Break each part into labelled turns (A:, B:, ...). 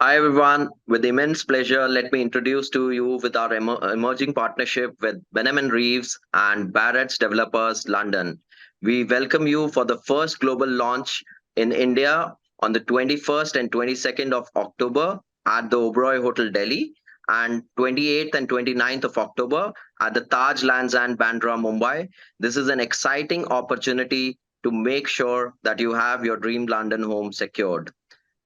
A: Hi everyone, with immense pleasure, let me introduce to you with our emerging partnership with Benham Reeves and Barratt's Developers London. We welcome you for the first global launch in India on the 21st and 22nd of October at the Oberoi Hotel Delhi and 28th and 29th of October at the Taj Lands and Bandra Mumbai. This is an exciting opportunity to make sure that you have your dream London home secured.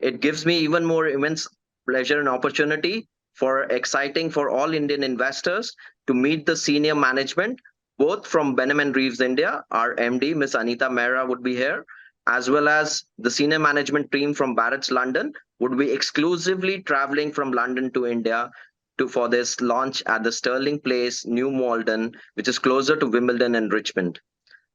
A: It gives me even more immense pleasure and opportunity for exciting for all Indian investors to meet the senior management, both from Benham and Reeves India. Our MD, Miss Anita Mehra, would be here, as well as the senior management team from Barratt's London would be exclusively traveling from London to India for this launch at the Sterling Place, New Malden, which is closer to Wimbledon and Richmond.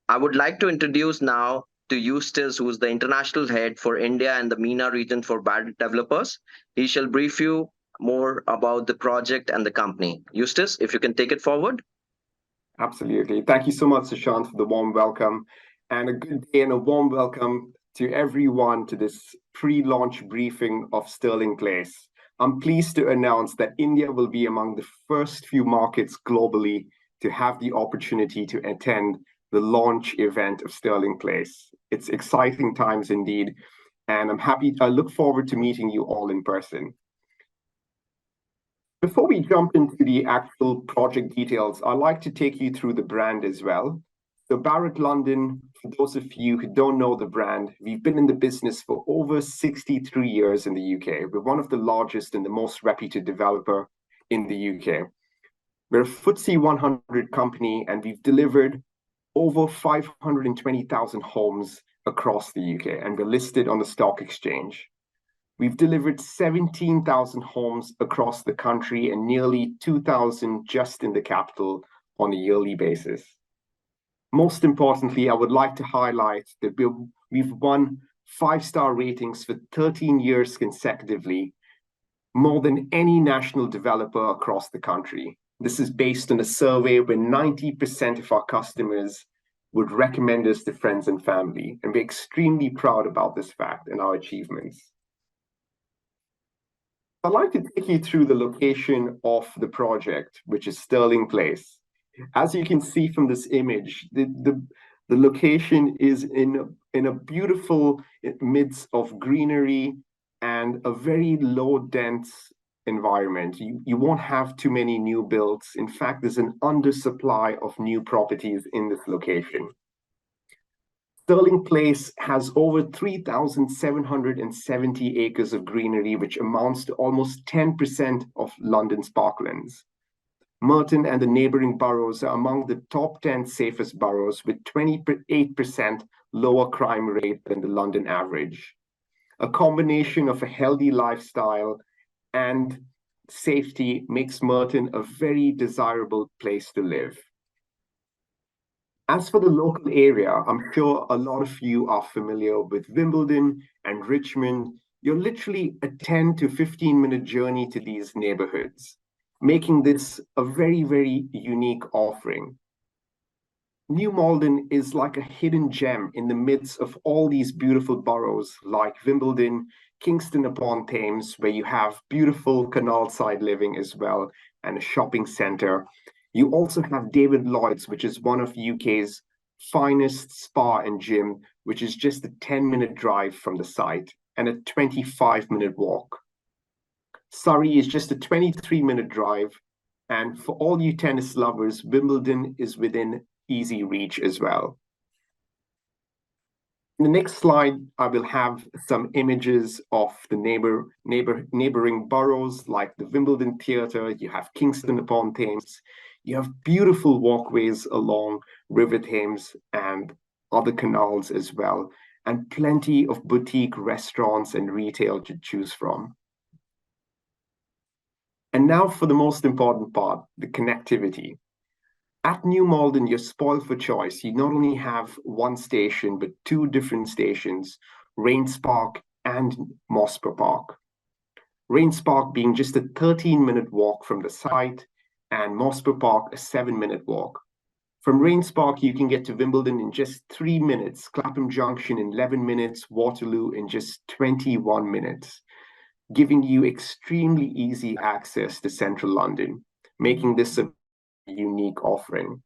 A: I would like to introduce now to Eustace, who is the international head for India and the MENA region for Barratt Developers. He shall brief you more about the project and the company. Eustace, if you can take it forward.
B: Absolutely. Thank you so much, Sushant, for the warm welcome. And a good day and a warm welcome to everyone to this pre-launch briefing of Sterling Place. I'm pleased to announce that India will be among the first few markets globally to have the opportunity to attend the launch event of Sterling Place. It's exciting times indeed, and I look forward to meeting you all in person. Before we jump into the actual project details, I'd like to take you through the brand as well. So Barratt London, for those of you who don't know the brand, we've been in the business for over 63 years in the UK. We're one of the largest and the most reputed developer in the UK. We're a FTSE 100 company, and we've delivered over 520,000 homes across the UK, and we're listed on the stock exchange. We've delivered 17,000 homes across the country and nearly 2,000 just in the capital on a yearly basis. Most importantly, I would like to highlight that we've won 5-star ratings for 13 years consecutively, more than any national developer across the country. This is based on a survey where 90% of our customers would recommend us to friends and family, and we're extremely proud about this fact and our achievements. I'd like to take you through the location of the project, which is Sterling Place. As you can see from this image, the location is in a beautiful midst of greenery and a very low dense environment. You won't have too many new builds. In fact, there's an undersupply of new properties in this location. Sterling Place has over 3,770 acres of greenery, which amounts to almost 10% of London's parklands. Merton and the neighboring boroughs are among the top 10 safest boroughs, with 28% lower crime rate than the London average. A combination of a healthy lifestyle and safety makes Merton a very desirable place to live. As for the local area, I'm sure a lot of you are familiar with Wimbledon and Richmond. You're literally a 10 to 15-minute journey to these neighborhoods, making this a very, very unique offering. New Malden is like a hidden gem in the midst of all these beautiful boroughs like Wimbledon, Kingston upon Thames, where you have beautiful canal side living as well, and a shopping center. You also have David Lloyd's, which is one of UK's finest spa and gym, which is just a 10-minute drive from the site and a 25-minute walk. Surrey is just a 23-minute drive, and for all you tennis lovers, Wimbledon is within easy reach as well. In the next slide, I will have some images of the neighboring boroughs like the Wimbledon Theatre. You have Kingston upon Thames. You have beautiful walkways along River Thames and other canals as well, and plenty of boutique restaurants and retail to choose from. And now for the most important part, the connectivity. At New Malden, you're spoiled for choice. You not only have one station, but 2 different stations, Rains Park and Mosper Park. Rains Park being just a 13-minute walk from the site, and Mosper Park a 7-minute walk. From Rains Park, you can get to Wimbledon in just 3 minutes, Clapham Junction in 11 minutes, Waterloo in just 21 minutes. giving you extremely easy access to central London, making this a unique offering.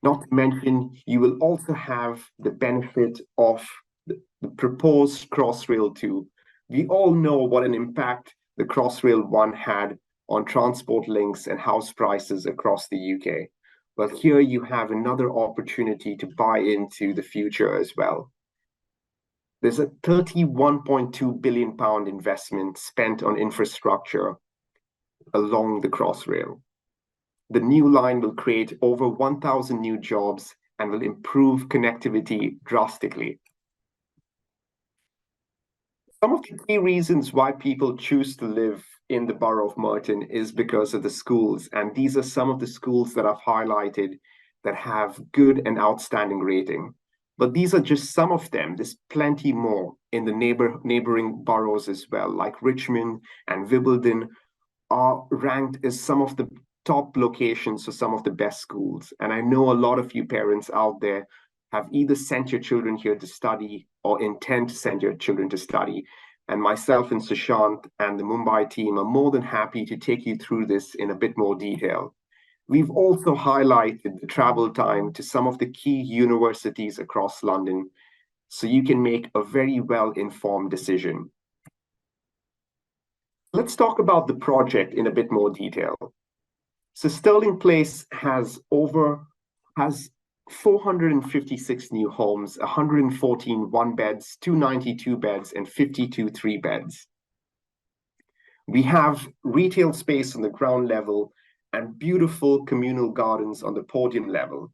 B: Not to mention, you will also have the benefit of the proposed Crossrail 2. We all know what an impact the Crossrail 1 had on transport links and house prices across the UK. But here you have another opportunity to buy into the future as well. There's a £31.2 billion investment spent on infrastructure along the Crossrail. The new line will create over 1,000 new jobs and will improve connectivity drastically. Some of the key reasons why people choose to live in the borough of Merton is because of the schools, and these are some of the schools that I've highlighted that have good and outstanding rating. But these are just some of them. There's plenty more in the neighboring boroughs as well, like Richmond and Wimbledon are ranked as some of the top locations for some of the best schools. And I know a lot of you parents out there have either sent your children here to study or intend to send your children to study. And myself and Sushant and the Mumbai team are more than happy to take you through this in a bit more detail. We've also highlighted the travel time to some of the key universities across London, so you can make a very well-informed decision. Let's talk about the project in a bit more detail. So Sterling Place has 456 new homes, 114 one beds, 292 beds, and 52 three beds. We have retail space on the ground level and beautiful communal gardens on the podium level.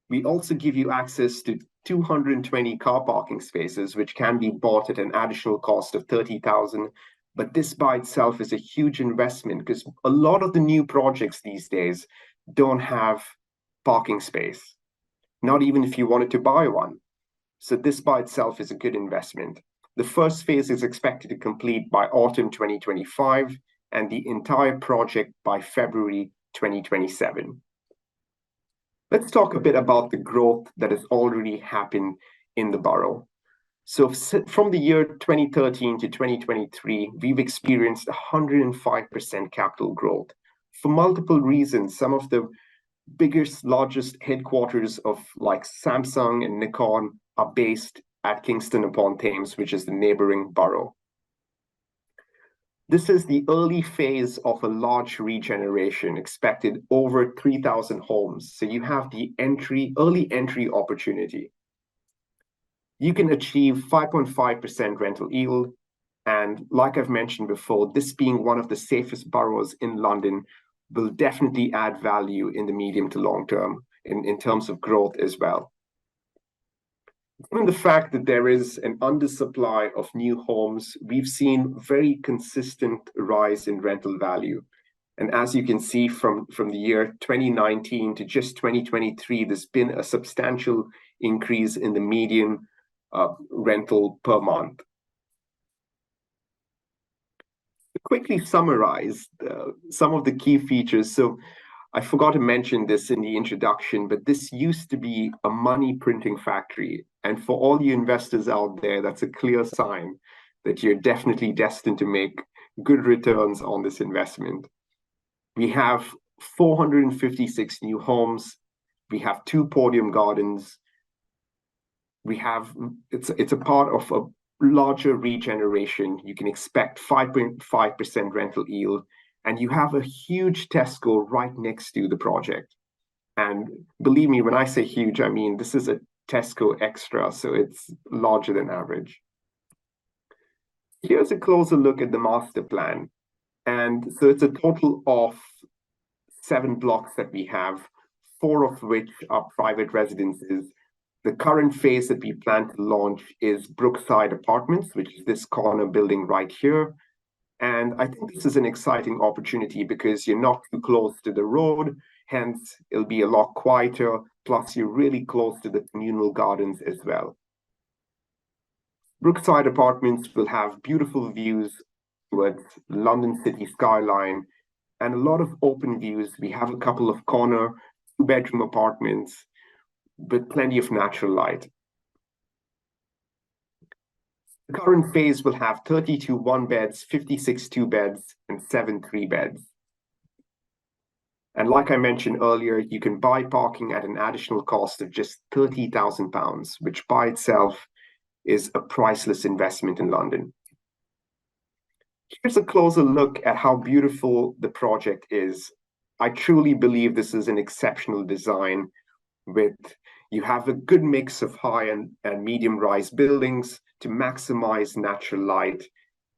B: We also give you access to 220 car parking spaces, which can be bought at an additional cost of 30,000. But this by itself is a huge investment because a lot of the new projects these days don't have parking space, not even if you wanted to buy one. So this by itself is a good investment. The first phase is expected to complete by autumn 2025 and the entire project by February 2027. Let's talk a bit about the growth that has already happened in the borough. So from the year 2013 to 2023, we've experienced 105% capital growth for multiple reasons. Some of the biggest, largest headquarters of like Samsung and Nikon are based at Kingston upon Thames, which is the neighboring borough. This is the early phase of a large regeneration expected over 3,000 homes. So you have the early entry opportunity. You can achieve 5.5% rental yield. And like I've mentioned before, this being one of the safest boroughs in London will definitely add value in the medium to long term in terms of growth as well. Given the fact that there is an undersupply of new homes, we've seen very consistent rise in rental value. And as you can see from the year 2019 to just 2023, there's been a substantial increase in the median rental per month. To quickly summarize some of the key features. So I forgot to mention this in the introduction, but this used to be a money printing factory. And for all you investors out there, that's a clear sign that you're definitely destined to make good returns on this investment. We have 456 new homes. We have 2 podium gardens. It's a part of a larger regeneration. You can expect 5.5% rental yield. And you have a huge Tesco right next to the project. And believe me, when I say huge, I mean this is a Tesco Extra, so it's larger than average. Here's a closer look at the master plan. And so it's a total of 7 blocks that we have, 4 of which are private residences. The current phase that we plan to launch is Brookside Apartments, which is this corner building right here. And I think this is an exciting opportunity because you're not too close to the road, hence it'll be a lot quieter, plus you're really close to the communal gardens as well. Brookside Apartments will have beautiful views towards London city skyline and a lot of open views. We have a couple of corner 2-bedroom apartments with plenty of natural light. The current phase will have 32 one-beds, 56 two-beds, and 7 three-beds. And like I mentioned earlier, you can buy parking at an additional cost of just £30,000, which by itself is a priceless investment in London. Here's a closer look at how beautiful the project is. I truly believe this is an exceptional design with you have a good mix of high and medium rise buildings to maximize natural light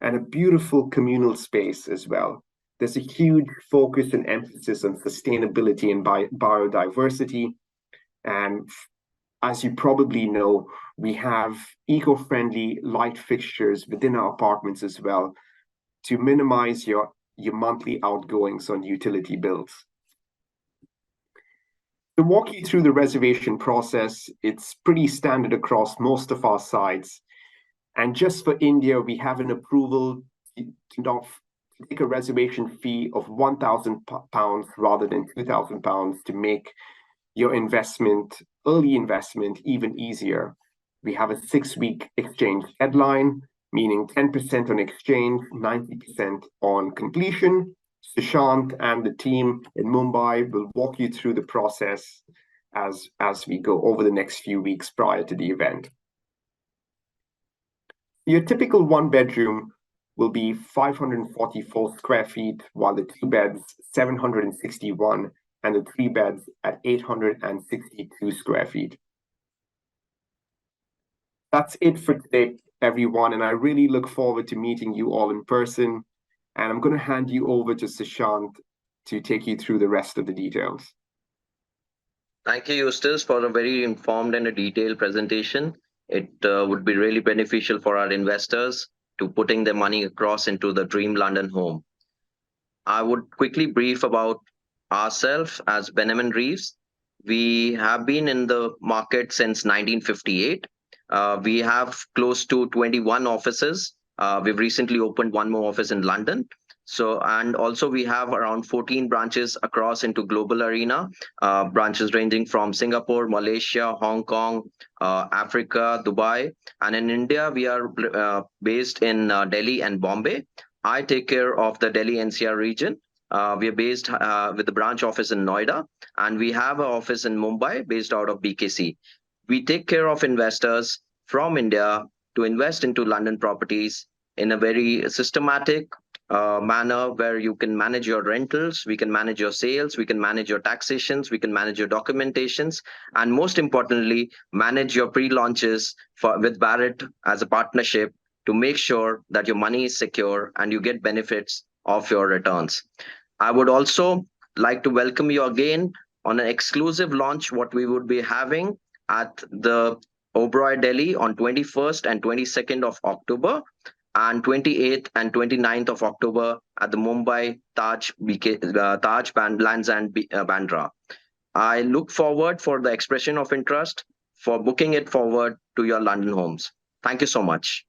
B: and a beautiful communal space as well. There's a huge focus and emphasis on sustainability and biodiversity. And as you probably know, we have eco-friendly light fixtures within our apartments as well to minimize your monthly outgoings on utility bills. To walk you through the reservation process, it's pretty standard across most of our sites. And just for India, we have an approval to take a reservation fee of £1,000 rather than £2,000 to make your early investment, even easier. We have a 6-week exchange deadline, meaning 10% on exchange, 90% on completion. Sushant and the team in Mumbai will walk you through the process as we go over the next few weeks prior to the event. Your typical one-bedroom will be 544 square feet, while the two beds 761 and the three beds at 862 square feet. That's it for today, everyone, and I really look forward to meeting you all in person. And I'm going to hand you over to Sushant to take you through the rest of the details.
A: Thank you, Eustace, for a very informed and a detailed presentation. It would be really beneficial for our investors to putting their money across into the dream London home. I would quickly brief about ourselves as Benjamin Reeves. We have been in the market since 1958. We have close to 21 offices. We've recently opened one more office in London. And also we have around 14 branches across into global arena, branches ranging from Singapore, Malaysia, Hong Kong, Africa, Dubai. And in India, we are based in Delhi and Bombay. I take care of the Delhi NCR region. We are based with the branch office in Noida, and we have an office in Mumbai based out of BKC. We take care of investors from India to invest into London properties in a very systematic manner where you can manage your rentals, we can manage your sales, we can manage your taxations, we can manage your documentations, and most importantly, manage your pre-launches with Barratt as a partnership to make sure that your money is secure and you get benefits of your returns. I would also like to welcome you again on an exclusive launch what we would be having at the Oberoi Delhi on 21st and 22nd of October and 28th and 29th of October at the Mumbai Taj Lands and Bandra. I look forward for the expression of interest for booking it forward to your London homes. Thank you so much.